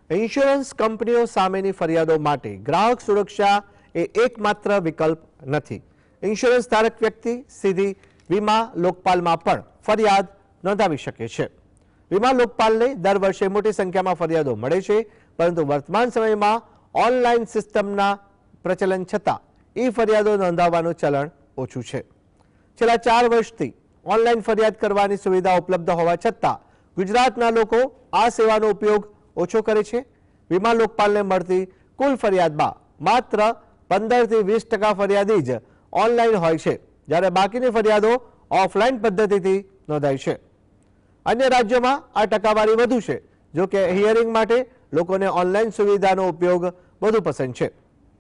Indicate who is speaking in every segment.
Speaker 1: Insurance કંપનીઓ સામેની ફરિયાદો માટે ગ્રાહક સુરક્ષા એ એકમાત્ર વિકલ્પ નથી. ઇન્સ્યોરન્સ ધારક વ્યક્તિ સીધી વીમા લોકપાલમાં પણ ફરિયાદ નોંધાવી શકે છે. વીમા લોકપાલને દર વર્ષે મોટી સંખ્યામાં ફરિયાદો મળે છે, પરંતુ વર્તમાન સમયમાં ઓનલાઈન સિસ્ટમના પ્રચલન છતાં એ ફરિયાદો નોંધાવવાનું ચલણ ઓછું છે. છેલ્લા 4 વર્ષથી ઓનલાઈન ફરિયાદ કરવાની સુવિધા ઉપલબ્ધ હોવા છતાં ગુજરાતના લોકો આ સેવાનો ઉપયોગ ઓછો કરે છે. વીમા લોકપાલને મળતી કુલ ફરિયાદમાં માત્ર 15 થી 20% ફરિયાદી જ ઓનલાઈન હોય છે, જ્યારે બાકીની ફરિયાદો ઓફલાઈન પદ્ધતિથી નોંધાય છે. અન્ય રાજ્યોમાં આ ટકાવારી વધુ છે. જો કે હિયરિંગ માટે લોકોને ઓનલાઈન સુવિધાનો ઉપયોગ વધુ પસંદ છે.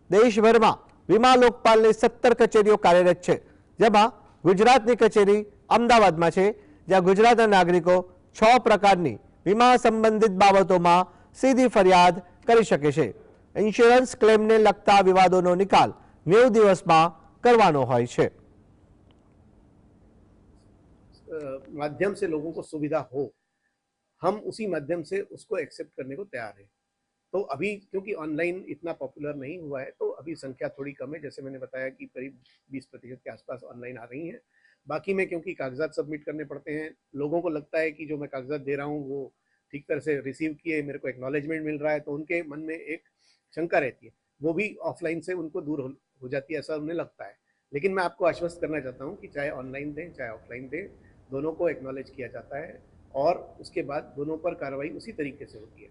Speaker 1: દેશભરમાં વીમા લોકપાલની 17 કચેરીઓ કાર્યરત છે, જેમાં ગુજરાતની કચેરી અમદાવાદમાં છે, જ્યાં ગુજરાતના નાગરિકો 6 પ્રકારની વીમા સંબંધિત બાબતોમાં સીધી ફરિયાદ કરી શકે છે. ઇન્સ્યોરન્સ ક્લેમને લગતા વિવાદોનો નિકાલ 90 દિવસમાં કરવાનો હોય છે.
Speaker 2: माध्यम से लोगों को सुविधा हो, हम उसी माध्यम से उसको एक्सेप्ट करने को तैयार है। तो अभी क्योंकि ऑनलाइन इतना पॉपुलर नहीं हुआ है, तो अभी संख्या थोड़ी कम है। जैसे मैंने बताया कि करीब 20% के आसपास ऑनलाइन आ रही हैं। बाकी में क्योंकि कागजात सबमिट करने पड़ते हैं, लोगों को लगता है कि जो मैं कागजात दे रहा हूँ वो ठीक तरह से रिसीव किए, मेरे को एक्नॉलेजमेंट मिल रहा है, तो उनके मन में एक शंका रहती है, वो भी ऑफलाइन से उनको दूर हो जाती है, ऐसा उन्हें लगता है। लेकिन मैं आपको आश्वस्त करना चाहता हूँ कि चाहे ऑनलाइन दें चाहे ऑफलाइन दें, दोनों को एक्नॉलेज किया जाता है और उसके बाद दोनों पर कार्रवाई उसी तरीके से होती है।